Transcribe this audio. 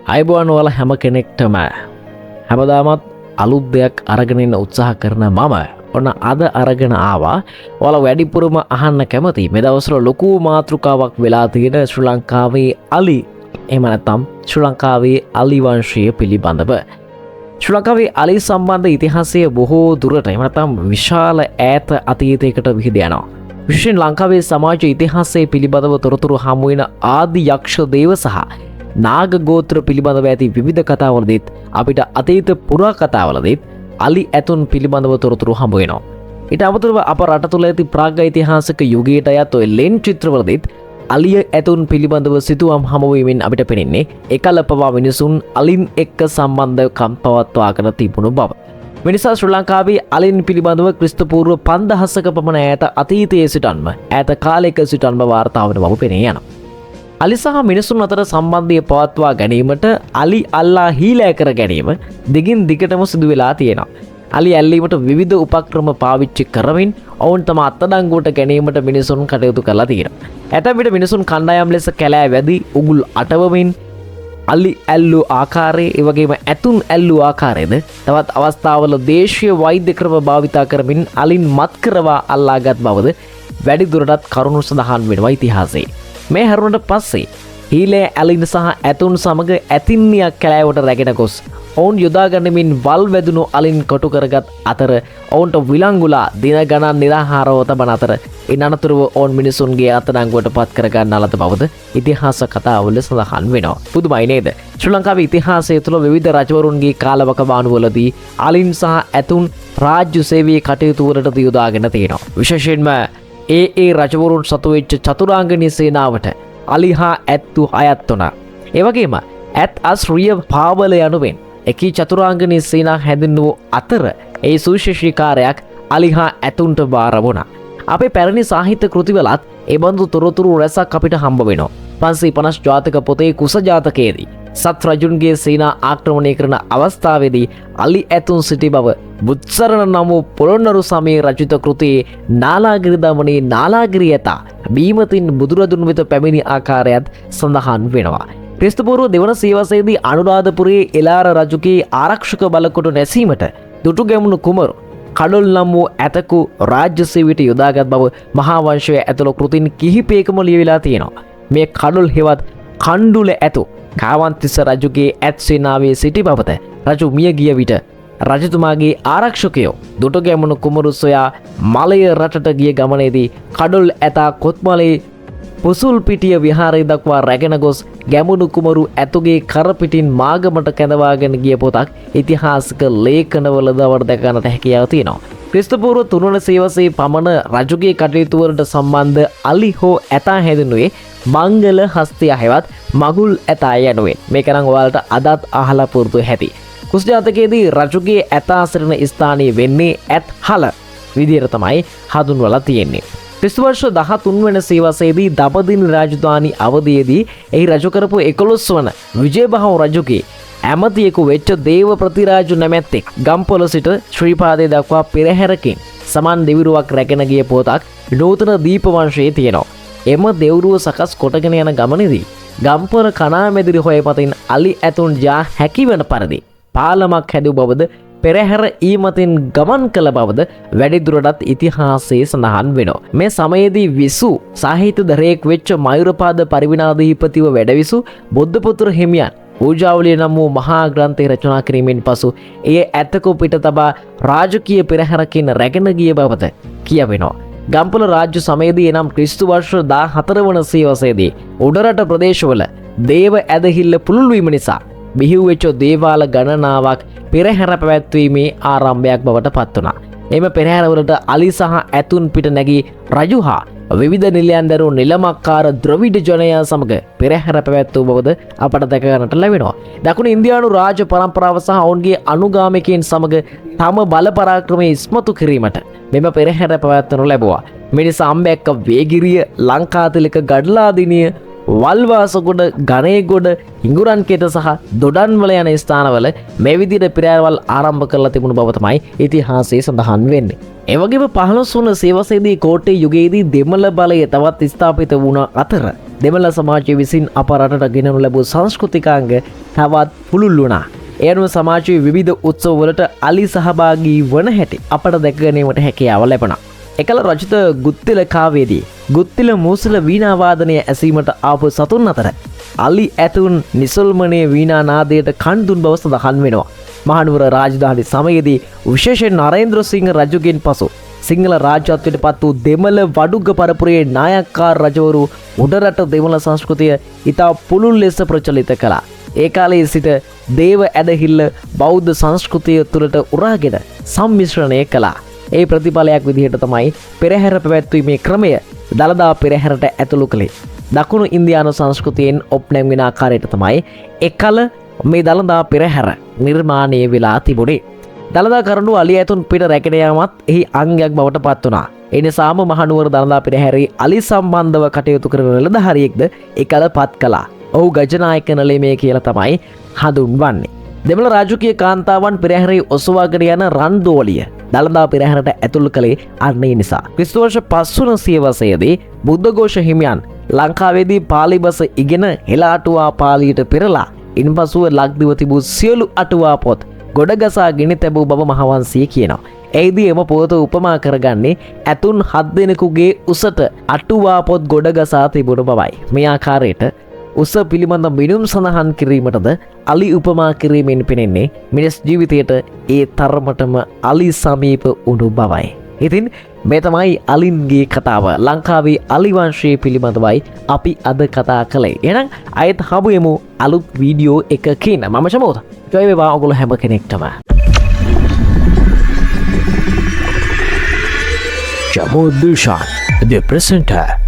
අයිබෝන් වල හැම කෙනෙක්ටම හැමදාමත් අලුත් දෙයක් අරගෙන ඉන්න උත්සාහ කරන මම ඔන්න අද අරගෙන ආවා ඔයාලා වැඩිපුරම අහන්න කැමති මේ දවස්වල ලොකු මාතෘකාවක් වෙලා තියෙන ශ්‍රී ලංකාවේ අලි එහෙම නැත්නම් ශ්‍රී ලංකාවේ අලි වංශය පිළිබඳව ශ්‍රී ලංකාවේ අලි සම්බන්ධ ඉතිහාසය බොහෝ දුරට එහෙම නැත්නම් විශාල ඈත අතීතයකට විහිද යනවා විශේෂයෙන් ලංකාවේ සමාජ ඉතිහාසය පිළිබඳව තොරතුරු හමු වෙන ආදි යක්ෂ දේව සහ නාග ගෝත්‍ර පිළිබඳව ඇති විවිධ කතාවලදීත් අපිට අතීත පුරා කතාවලදීත් අලි ඇතුන් පිළිබඳව තොරතුරු හම්බ වෙනවා. ඊට අමතරව අප රට තුළ ඇති ප්‍රාග්ඓතිහාසික යුගයට අයත් ඔය ලෙන් චිත්‍රවලදීත් අලිය ඇතුන් පිළිබඳව සිතුවම් හමු වීමෙන් අපිට පෙනෙන්නේ එකල පවා මිනිසුන් අලින් එක්ක සම්බන්ධකම් පවත්වාගෙන තිබුණු බව. මිනිසා ශ්‍රී ලංකාවේ අලින් පිළිබඳව ක්‍රිස්තු පූර්ව 5000ක පමණ ඈත අතීතයේ සිටන්ම ඈත කාලයක සිටන්ම වාර්තා වන බව පෙනී යනවා. අලි සහ මිනිසුන් අතර සම්බන්ධය පවත්වා ගැනීමට අලි අල්ලා හීලෑ කර ගැනීම දිගින් දිගටම සිදු වෙලා තියෙනවා. අලි ඇල්ලීමට විවිධ උපක්‍රම පාවිච්චි කරමින් ඔවුන් තම අත්අඩංගුවට ගැනීමට මිනිසුන් කටයුතු කරලා තියෙනවා. ඇතැම් විට මිනිසුන් කණ්ඩායම් ලෙස කැලෑ වැදි උගුල් අටවමින් අලි ඇල්ලූ ආකාරය ඒ වගේම ඇතුන් ඇල්ලූ ආකාරයද තවත් අවස්ථාවල දේශීය වෛද්‍ය ක්‍රම භාවිතා කරමින් අලින් මත් කරවා අල්ලාගත් බවද වැඩි දුරටත් කරුණු සඳහන් වෙනවා ඉතිහාසයේ. මේ හැරුණට පස්සේ හීලෑ ඇලින් සහ ඇතුන් සමග ඇතින්නියක් කැලෑවට රැගෙන ගොස් ඔවුන් යොදාගන්නමින් වල් වැදුණු අලින් කොටු කරගත් අතර ඔවුන්ට විලංගුලා දින ගණන් නිරාහාරව තබන අතර ඉන් අනතුරුව ඔවුන් මිනිසුන්ගේ අත්අඩංගුවට පත් කරගන්න ලද බවද ඉතිහාස කතාවල සඳහන් වෙනවා. පුදුමයි නේද? ශ්‍රී ලංකාවේ ඉතිහාසය තුළ විවිධ රජවරුන්ගේ කාලවකවානුවලදී අලින් සහ ඇතුන් රාජ්‍ය සේවයේ කටයුතු වලට යොදාගෙන තියෙනවා. විශේෂයෙන්ම ඒ රජවරුන් සතු වෙච්ච චතුරාංගනී සේනාවට අලි හා ඇත්තු අයත් වුණා. ඒ වගේම ඇත් අස්රිය පාවල යනුවෙන් එකී චතුරාංගනී සේනා හැඳින්වූ අතර ඒ සුවිශේෂී කාර්යයක් අලි හා ඇතුන්ට බාර වුණා. අපේ පැරණි සාහිත්‍ය කෘතිවලත් ඒ බඳු තොරතුරු රැසක් අපිට හම්බ වෙනවා. 550 ජාතක පොතේ කුස ජාතකයේදී සත් රජුන්ගේ සේනා ආක්‍රමණය කරන අවස්ථාවේදී අලි ඇතුන් සිටි බව බුත්සරණ නම් වූ පොළොන්නරු සමයේ රචිත කෘතියේ නාලාගිරි දමනේ නාලාගිරි ඇතා බීමතින් බුදුරදුන් වෙත පැමිණි ආකාරයත් සඳහන් වෙනවා. ක්‍රිස්තු පූර්ව දෙවන සියවසේදී අනුරාධපුරයේ එලාර රජුගේ ආරක්ෂක බලකොටු නැසීමට දුටුගැමුණු කුමරු කඩොල් නම් වූ ඇතකු රාජ්‍ය සේවයට යොදාගත් බව මහා වංශයේ ඇතුළු කෘතින් කිහිපයකම ලියවිලා තියෙනවා. මේ කඩොල් හෙවත් කණ්ඩුල ඇතු කාවන්තිස්ස රජුගේ ඇත් සේනාවේ සිටි බවත රජු මිය ගිය විට රජතුමාගේ ආරක්ෂකයෝ දුටුගැමුණු කුමරු සොයා මලය රටට ගිය ගමනේදී කඩොල් ඇතා කොත්මලේ පුසුල් පිටිය විහාරය දක්වා රැගෙන ගොස් ගැමුණු කුමරු ඇතුගේ කරපිටින් මාගමට කැඳවාගෙන ගිය පොතක් ඉතිහාසික ලේඛනවල දවර දැක ගන්නට හැකියාව තියෙනවා. ක්‍රිස්තු පූර්ව 3 වන සියවසේ පමණ රජුගේ කටයුතු වලට සම්බන්ධ අලි හෝ ඇතා හැඳින්වුවේ මංගල හස්තිය හැවත් මගුල් ඇතා යනුවෙන්. මේක නම් ඔයාලට අදත් අහලා පුරුදු ඇති. කුස් ජාතකයේදී රජුගේ ඇතා සිටින ස්ථානයේ වෙන්නේ ඇත් හල විදියට තමයි හඳුන්වලා තියෙන්නේ. ක්‍රිස්තු වර්ෂ 13 වන සියවසේදී දඹදිව රාජධානි අවධියේදී එහි රජු කරපු 11 වන විජයබහු රජුගේ ඇමතියෙකු වෙච්ච දේව ප්‍රතිරාජු නැමැත්තෙක් ගම්පොළ සිට ශ්‍රීපාදයේ දක්වා පෙරහැරකින් සමන් දෙවිරුවක් රැගෙන ගිය පොතක් නූතන දීප වංශයේ තියෙනවා. එම දෙවුරුව සකස් කොටගෙන යන ගමනේදී ගම්පොළ කණාමැදිරි හොයපතින් අලි ඇතුන් ජා හැකි වන පරිදි පාලමක් හැදූ බවද පෙරහැර ඊමතින් ගමන් කළ බවද වැඩිදුරටත් ඉතිහාසයේ සඳහන් වෙනවා. මේ සමයේදී විසු සාහිත්‍ය දරයෙක් වෙච්ච මයුරපාද පරිවිනාධිපතිව වැඩවිසු බුද්ධපුත්‍ර හිමියන් පූජාවලිය නම් වූ මහා ග්‍රන්ථය රචනා කිරීමෙන් පසු එය ඇතකු පිට තබා රාජකීය පෙරහැරකින් රැගෙන ගිය බවද කියවෙනවා. ගම්පොළ රාජ්‍ය සමයේදී එනම් ක්‍රිස්තු වර්ෂ 14 වන සියවසේදී උඩරට ප්‍රදේශවල දේව ඇදහිල්ල පුළුල් වීම නිසා බිහිවෙච්ච දේවාල ගණනාවක් පෙරහැර පැවැත්වීමේ ආරම්භයක් බවට පත් වුණා. එම පෙරහැරවලට අලි සහ ඇතුන් පිට නැගී රජු හා විවිධ නිලයන් දරු නිලමක්කාර ද්‍රවිඩ ජනයා සමග පෙරහැර පැවැත්වූ බවද අපට දැක ගන්නට ලැබෙනවා. දකුණු ඉන්දියානු රාජ පරම්පරාව සහ ඔවුන්ගේ අනුගාමිකයන් සමග තම බල පරාක්‍රමය ඉස්මතු කිරීමට මෙම පෙරහැර පැවැත්වනු ලැබුවා. මිනිසා අම්බැක්ක වේගිරිය ලංකාතිලක ගඩලාදිනිය වල්වාසගොඩ ගණේගොඩ හිඟුරන් කෙත සහ දොඩන්වල යන ස්ථානවල මේ විදිහට පෙරහැරවල් ආරම්භ කරලා තිබුණු බව තමයි ඉතිහාසයේ සඳහන් වෙන්නේ. ඒ වගේම 15 වන සියවසේදී කෝට්ටේ යුගයේදී දෙමළ බලය තවත් ස්ථාපිත වුණ අතර දෙමළ සමාජය විසින් අප රටට ගෙනනු ලැබූ සංස්කෘතිකාංග තවත් පුළුල් වුණා. ඒ අනුව සමාජයේ විවිධ උත්සවවලට අලි සහභාගී වන හැටි අපට දැක ගැනීමට හැකියාව ලැබුණා. එකල රචිත ගුත්තිල කාව්‍යයේදී ගුත්තිල මූසල වීණා වාදනය ඇසීමට ආපු සතුන් අතර අලි ඇතුන් නිසල්මනේ වීණා නාදයට කන් දුන් බව සඳහන් වෙනවා. මහනුවර රාජධානි සමයේදී විශේෂයෙන් නරේන්ද්‍ර සිංහ රජුගෙන් පසු සිංහල රාජ්‍යත්වයට පත් වූ දෙමළ වඩුග පරපුරේ නායක්කාර රජවරු උඩරට දෙමළ සංස්කෘතිය ඉතා පුළුල් ලෙස ප්‍රචලිත කළා. ඒ කාලයේ සිට දේව ඇදහිල්ල බෞද්ධ සංස්කෘතිය තුළට උරාගෙන සම්මිශ්‍රණය කළා. ඒ ප්‍රතිඵලයක් විදිහට තමයි පෙරහැර පැවැත්වීමේ ක්‍රමය දළදා පෙරහැරට ඇතුළු කළේ. දකුණු ඉන්දියානු සංස්කෘතියෙන් ඔප්නැම්ගෙන ආකාරයට තමයි එකල මේ දළදා පෙරහැර නිර්මාණය වෙලා තිබුණේ. දළදා කරඬු අලි ඇතුන් පිට රැගෙන යාමත් එහි අංගයක් බවට පත් වුණා. ඒ නිසාම මහනුවර දළදා පෙරහැරේ අලි සම්බන්ධව කටයුතු කරන නිලධාරියෙක්ද එකල පත් කළා. ඔහු ගජනායක නලීමේ කියලා තමයි හඳුන්වන්නේ. දෙමළ රාජකීය කාන්තාවන් පෙරහැරේ ඔසවාගෙන යන රන්දෝලිය දළදා පෙරහැරට ඇතුළු කළේ අන්න ඒ නිසා. ක්‍රිස්තු වර්ෂ 5 වන සියවසේදී බුද්ධඝෝෂ හිමියන් ලංකාවේදී පාලි බස ඉගෙන හෙළ අටුවා පාලියට පෙරලා ඉන්පසුව ලක්දිව තිබූ සියලු අටුවා පොත් ගොඩගසා ගෙන තැබූ බව මහවංශය කියනවා. එයිදී එම පොත උපමා කරගන්නේ ඇතුන් 7 දෙනෙකුගේ උසට අටුවා පොත් ගොඩගසා තිබුණු බවයි. මේ ආකාරයට උස පිළිබඳ මිනුම් සඳහන් කිරීමටද අලි උපමා කිරීමෙන් පෙනෙන්නේ මිනිස් ජීවිතයට ඒ තරමටම අලි සමීප වුණු බවයි. ඉතින් මේ තමයි අලින්ගේ කතාව. ලංකාවේ අලි වංශය පිළිබඳවයි අපි අද කතා කළේ. එහෙනම් අයත් හමුවෙමු අලුත් වීඩියෝ එකකින්. මම චමෝත්. ජොයි වේවා ඔයගොල්ලෝ හැම කෙනෙක්ටම. Jamod Dilshan, the presenter.